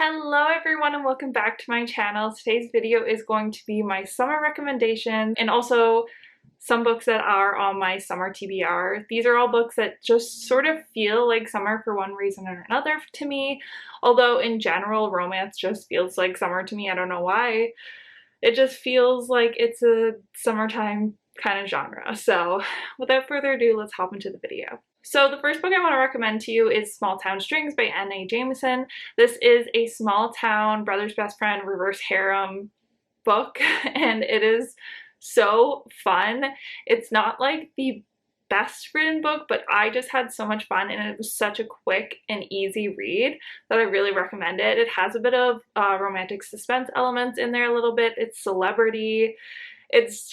Hello everyone and welcome back to my channel. Today's video is going to be my summer recommendations and also some books that are on my summer TBR. These are all books that just sort of feel like summer for one reason or another to me, although in general romance just feels like summer to me. I don't know why. It just feels like it's a summertime kind of genre. So without further ado, let's hop into the video. So the first book I want to recommend to you is Small Town Strings by N.A. Jameson. This is a small town brother's best friend reverse harem book and it is so fun. It's not like the best written book, but I just had so much fun and it was such a quick and easy read that I really recommend it. It has a bit of romantic suspense elements in there a little bit. It's celebrity. It's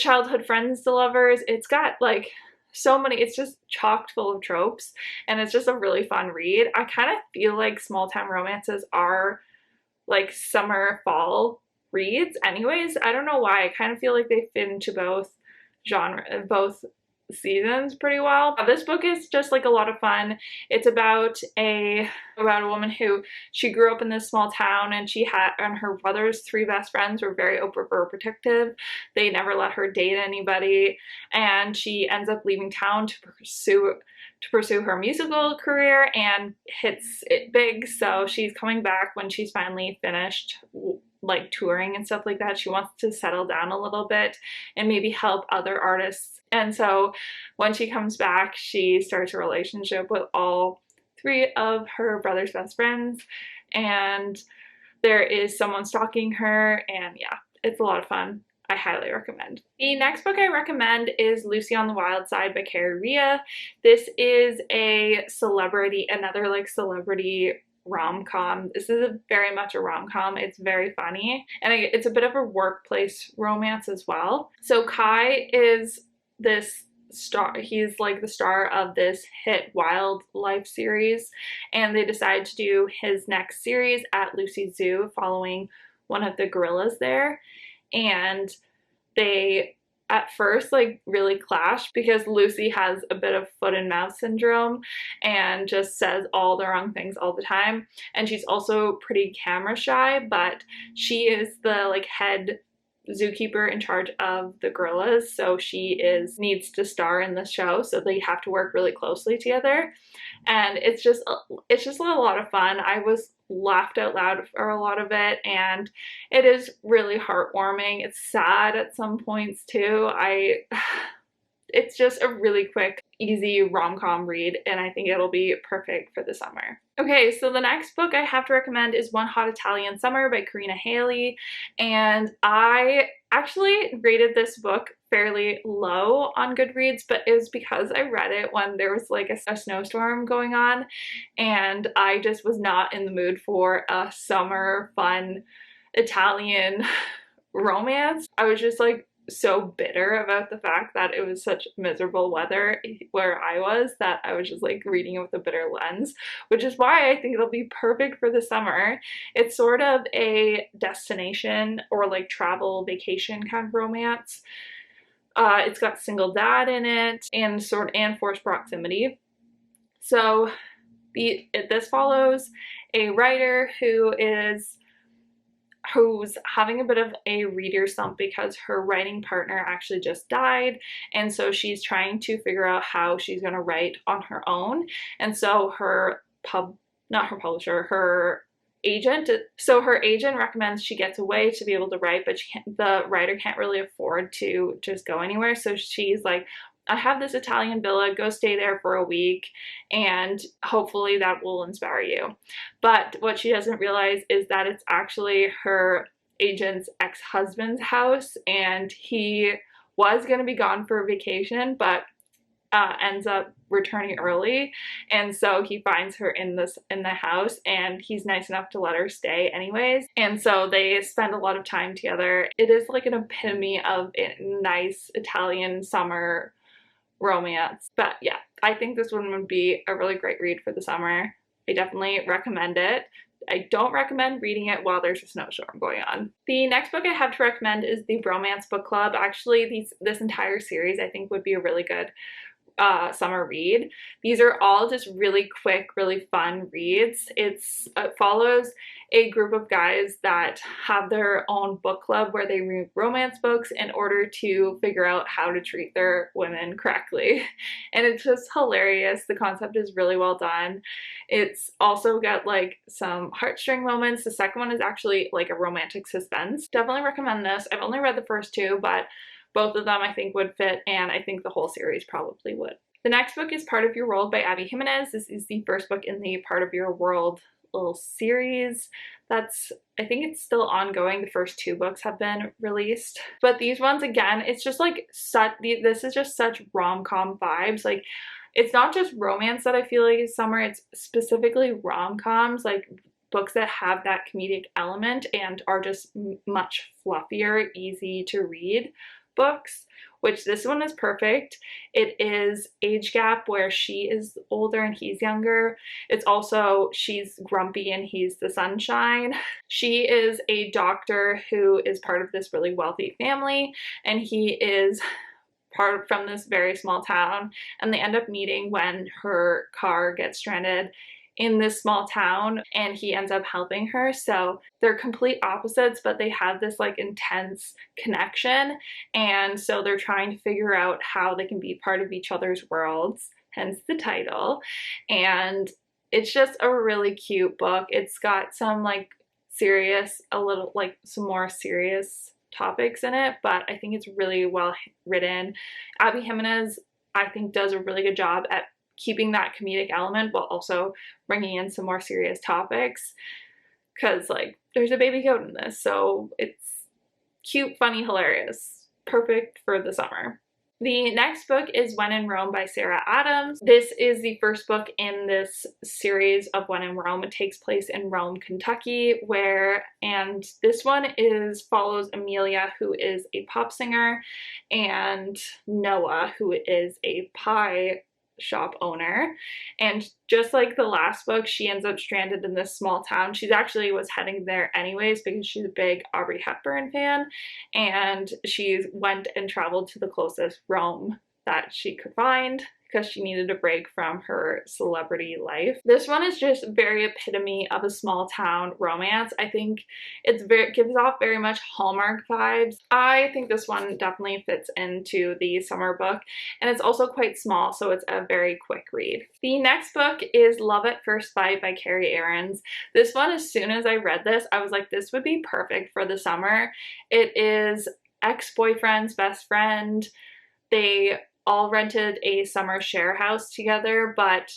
childhood friends to lovers. It's got like so many, it's just chocked full of tropes and it's just a really fun read. I kind of feel like small town romances are like summer fall reads anyways. I don't know why. I kind of feel like they fit into both both seasons pretty well. This book is just like a lot of fun. It's about a woman who she grew up in this small town and her brother's three best friends were very overprotective. They never let her date anybody and she ends up leaving town to pursue her musical career and hits it big. So she's coming back when she's finally finished like touring and stuff like that. She wants to settle down a little bit and maybe help other artists. And so when she comes back, she starts a relationship with all three of her brother's best friends and there is someone stalking her and yeah, it's a lot of fun. I highly recommend. The next book I recommend is Lucy on the Wild Side by Carrie Rhea. This is another like celebrity rom-com. This is very much a rom-com. It's very funny and it's a bit of a workplace romance as well. So Kai is this star, he's like the star of this hit wildlife series and they decide to do his next series at Lucy Zoo following one of the gorillas there, and they at first like really clash because Lucy has a bit of foot and mouth syndrome and just says all the wrong things all the time, and she's also pretty camera shy, but she is the like head zookeeper in charge of the gorillas, so she needs to star in the show, so they have to work really closely together and it's just a lot of fun. I was laughed out loud for a lot of it and it is really heartwarming. It's sad at some points too. It's just a really quick, easy rom-com read and I think it'll be perfect for the summer. Okay, so the next book I have to recommend is One Hot Italian Summer by Karina Hayley, and I actually rated this book fairly low on Goodreads, but it was because I read it when there was like a snowstorm going on and I just was not in the mood for a summer fun Italian romance. I was just like so bitter about the fact that it was such miserable weather where I was that I was just like reading it with a bitter lens, which is why I think it'll be perfect for the summer. It's sort of a destination or like travel vacation kind of romance. It's got single dad in it and forced proximity. So this follows a writer who's having a bit of a reader slump because her writing partner actually just died, and so she's trying to figure out how she's going to write on her own. And so her agent recommends she gets away to be able to write, but the writer can't really afford to just go anywhere, so she's like, I have this Italian villa, go stay there for a week and hopefully that will inspire you. But what she doesn't realize is that it's actually her agent's ex-husband's house and he was going to be gone for a vacation but ends up returning early, and so he finds her in the house and he's nice enough to let her stay anyways, and so they spend a lot of time together. It is like an epitome of a nice Italian summer romance. But yeah, I think this one would be a really great read for the summer. I definitely recommend it. I don't recommend reading it while there's a snowstorm going on. The next book I have to recommend is the Bromance Book Club. Actually, this entire series I think would be a really good summer read. These are all just really quick, really fun reads. It follows a group of guys that have their own book club where they read romance books in order to figure out how to treat their women correctly. And it's just hilarious. The concept is really well done. It's also got like some heartstring moments. The second one is actually like a romantic suspense. Definitely recommend this. I've only read the first two, but both of them I think would fit, and I think the whole series probably would. The next book is Part of Your World by Abby Jimenez. This is the first book in the Part of Your World little series that's, I think it's still ongoing. The first two books have been released, but these ones, again, it's just like this is just such rom-com vibes. Like, it's not just romance that I feel like is summer, it's specifically rom-coms, like books that have that comedic element and are just much fluffier, easy to read books, which this one is perfect. It is age gap where she is older and he's younger. It's also she's grumpy and he's the sunshine. She is a doctor who is part of this really wealthy family, and he is from this very small town, and they end up meeting when her car gets stranded in this small town, and he ends up helping her. So they're complete opposites, but they have this like intense connection, and so they're trying to figure out how they can be part of each other's worlds, hence the title. And it's just a really cute book. It's got some like some more serious topics in it, but I think it's really well written. Abby Jimenez, I think, does a really good job at keeping that comedic element while also bringing in some more serious topics, because like there's a baby goat in this, so it's cute, funny, hilarious, perfect for the summer. The next book is When in Rome by Sarah Adams. This is the first book in this series of When in Rome. It takes place in Rome, Kentucky, and this one follows Amelia, who is a pop singer, and Noah, who is a pie shop owner. And just like the last book, she ends up stranded in this small town. She actually was heading there anyways because she's a big Audrey Hepburn fan, and she went and traveled to the closest Rome that she could find because she needed a break from her celebrity life. This one is just very epitome of a small town romance. I think it gives off very much Hallmark vibes. I think this one definitely fits into the summer book, and it's also quite small, so it's a very quick read. The next book is Love at First Bite by Carrie Aarons. This one, as soon as I read this, I was like, this would be perfect for the summer. It is ex-boyfriend's best friend. They all rented a summer share house together, but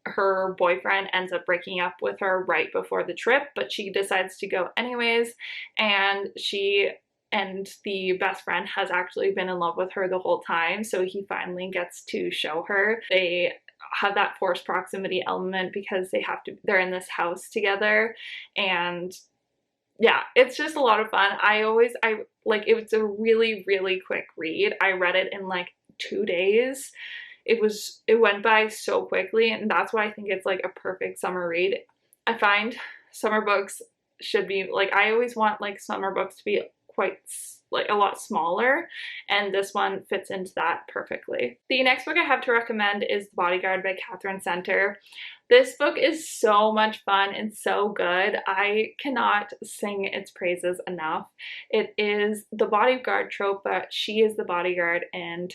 her boyfriend ends up breaking up with her right before the trip, but she decides to go anyways, and she and the best friend has actually been in love with her the whole time, so he finally gets to show her. They have that forced proximity element because they're in this house together, and yeah, it's just a lot of fun. It's a really, really quick read. I read it in like 2 days. It went by so quickly, and that's why I think it's like a perfect summer read. I find summer books should be like, I always want like summer books to be quite like a lot smaller, and this one fits into that perfectly. The next book I have to recommend is Bodyguard by Catherine Center. This book is so much fun and so good. I cannot sing its praises enough. It is the bodyguard trope, but she is the bodyguard and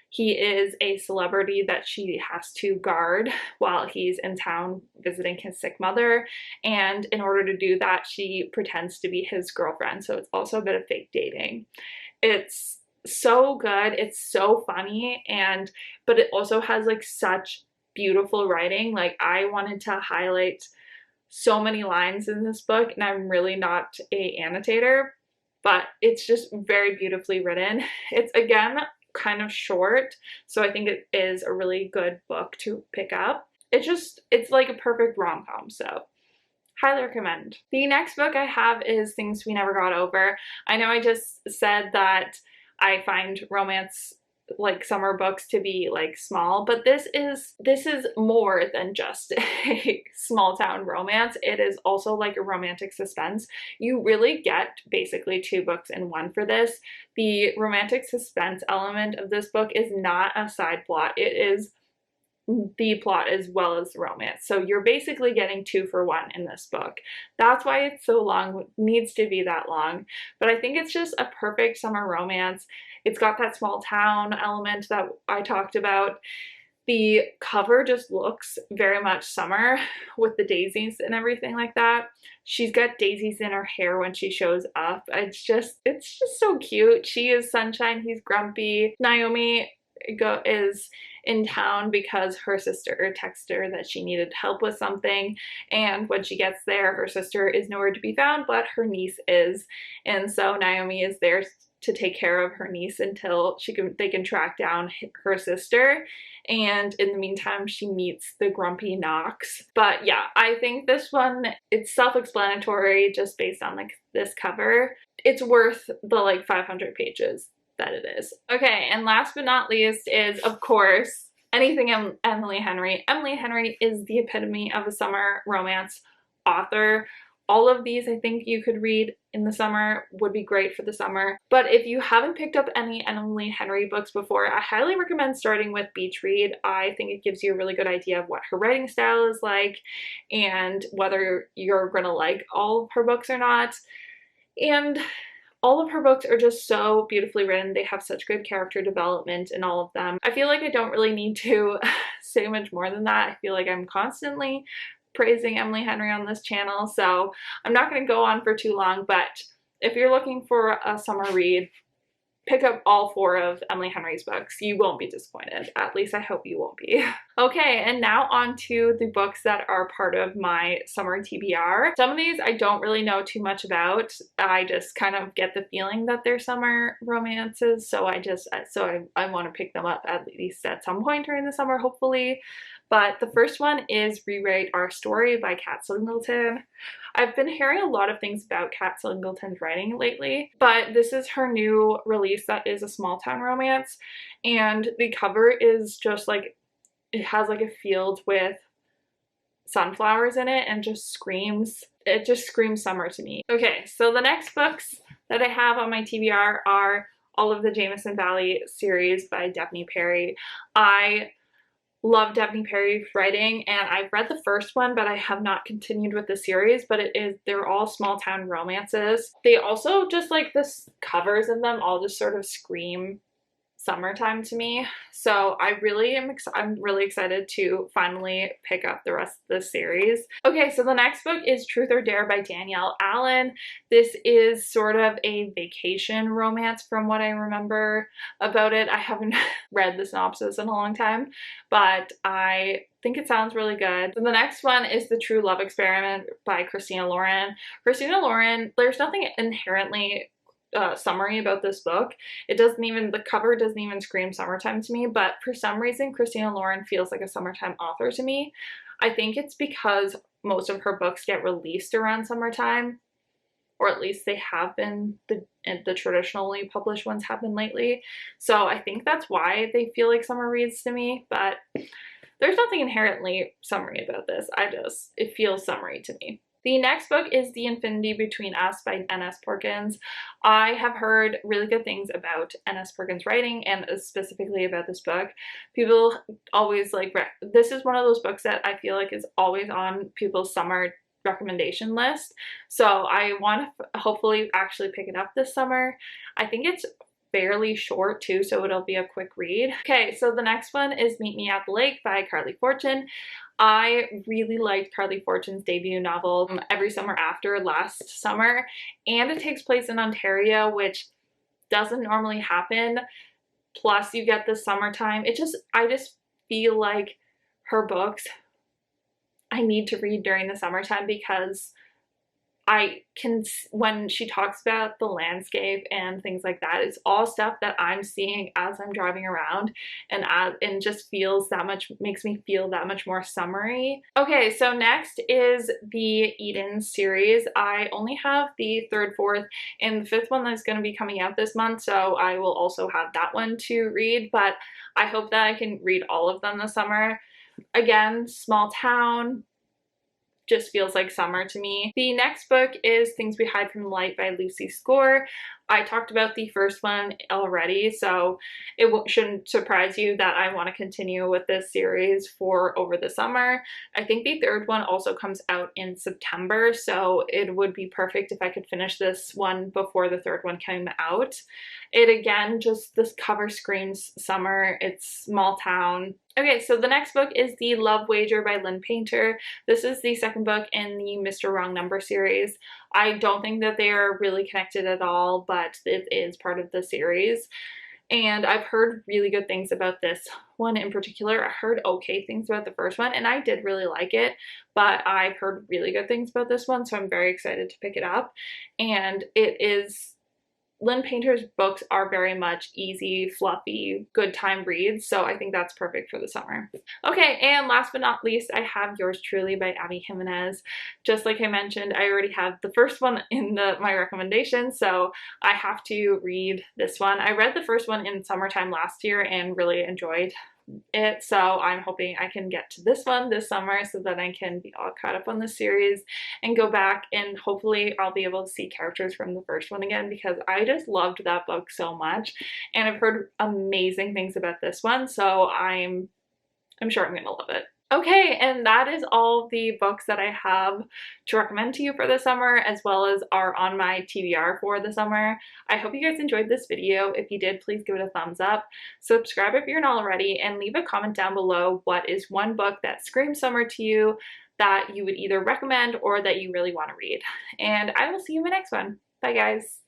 he is a celebrity that she has to guard while he's in town visiting his sick mother. And in order to do that, she pretends to be his girlfriend. So it's also a bit of fake dating. It's so good. It's so funny. But it also has like such beautiful writing. Like, I wanted to highlight so many lines in this book, and I'm really not a annotator, but it's just very beautifully written. It's, again, kind of short, so I think it is a really good book to pick up. It's like a perfect rom-com, so highly recommend. The next book I have is Things We Never Got Over. I know I just said that I find romance like summer books to be like small, but this is more than just a small town romance. It is also like a romantic suspense. You really get basically 2 books in one for this. The romantic suspense element of this book is not a side plot. It is the plot as well as the romance. So you're basically getting 2 for 1 in this book. That's why it's so long, it needs to be that long. But I think it's just a perfect summer romance. It's got that small town element that I talked about. The cover just looks very much summer with the daisies and everything like that. She's got daisies in her hair when she shows up. It's just so cute. She is sunshine, he's grumpy. Naomi is in town because her sister texted her that she needed help with something, and when she gets there, her sister is nowhere to be found, but her niece is, and so Naomi is there to take care of her niece until they can track down her sister. And in the meantime, she meets the grumpy Knox. But yeah, I think this one, it's self-explanatory just based on like this cover. It's worth the like 500 pages that it is. Okay, and last but not least is, of course, anything Emily Henry. Emily Henry is the epitome of a summer romance author. All of these I think you could read in the summer, would be great for the summer. But if you haven't picked up any Emily Henry books before, I highly recommend starting with Beach Read. I think it gives you a really good idea of what her writing style is like and whether you're gonna like all of her books or not. And all of her books are just so beautifully written. They have such good character development in all of them. I feel like I don't really need to say much more than that. I feel like I'm constantly praising Emily Henry on this channel, so I'm not going to go on for too long, but if you're looking for a summer read, pick up all 4 of Emily Henry's books. You won't be disappointed. At least I hope you won't be. Okay, and now on to the books that are part of my summer TBR. Some of these I don't really know too much about. I just kind of get the feeling that they're summer romances, so I want to pick them up at least at some point during the summer, hopefully. But the first one is Rewrite Our Story by Kat Singleton. I've been hearing a lot of things about Kat Singleton's writing lately, but this is her new release that is a small town romance, and the cover is just like, it has like a field with sunflowers in it and it just screams summer to me. Okay, so the next books that I have on my TBR are all of the Jameson Valley series by Daphne Perry. I love Daphne Perry's writing, and I've read the first one, but I have not continued with the series, but they're all small town romances. They also just like this covers of them all just sort of scream summertime to me. So I'm really excited to finally pick up the rest of the series. Okay, so the next book is Truth or Dare by Danielle Allen. This is sort of a vacation romance from what I remember about it. I haven't read the synopsis in a long time, but I think it sounds really good. The next one is The True Love Experiment by Christina Lauren. Christina Lauren, there's nothing inherently summary about this book. The cover doesn't even scream summertime to me, but for some reason Christina Lauren feels like a summertime author to me. I think it's because most of her books get released around summertime, or at least they have been, the traditionally published ones have been lately. So I think that's why they feel like summer reads to me, but there's nothing inherently summery about this. It feels summery to me. The next book is The Infinity Between Us by N.S. Perkins. I have heard really good things about N.S. Perkins' writing and specifically about this book. People always this is one of those books that I feel like is always on people's summer recommendation list. So I want to hopefully actually pick it up this summer. I think it's fairly short too, so it'll be a quick read. Okay, so the next one is Meet Me at the Lake by Carly Fortune. I really liked Carly Fortune's debut novel, Every Summer After, last summer, and it takes place in Ontario, which doesn't normally happen. Plus you get the summertime. I just feel like her books I need to read during the summertime because when she talks about the landscape and things like that, it's all stuff that I'm seeing as I'm driving around, and just makes me feel that much more summery. Okay, so next is the Eden series. I only have the third, fourth, and the fifth one that's going to be coming out this month, so I will also have that one to read, but I hope that I can read all of them this summer. Again, small town, just feels like summer to me. The next book is Things We Hide from the Light by Lucy Score. I talked about the first one already, so it shouldn't surprise you that I want to continue with this series for over the summer. I think the third one also comes out in September, so it would be perfect if I could finish this one before the third one came out. It again, just this cover screams summer. It's small town. Okay, so the next book is The Love Wager by Lynn Painter. This is the second book in the Mr. Wrong Number series. I don't think that they are really connected at all, but it is part of the series. And I've heard really good things about this one in particular. I heard okay things about the first one, and I did really like it, but I've heard really good things about this one, so I'm very excited to pick it up. And Lynn Painter's books are very much easy, fluffy, good time reads, so I think that's perfect for the summer. Okay, and last but not least, I have Yours Truly by Abby Jimenez. Just like I mentioned, I already have the first one in my recommendations, so I have to read this one. I read the first one in summertime last year and really enjoyed it, so I'm hoping I can get to this one this summer so that I can be all caught up on the series and go back, and hopefully I'll be able to see characters from the first one again, because I just loved that book so much, and I've heard amazing things about this one, so I'm sure I'm gonna love it. Okay, and that is all the books that I have to recommend to you for the summer, as well as are on my TBR for the summer. I hope you guys enjoyed this video. If you did, please give it a thumbs up. Subscribe if you're not already, and leave a comment down below what is one book that screams summer to you that you would either recommend or that you really want to read. And I will see you in my next one. Bye, guys.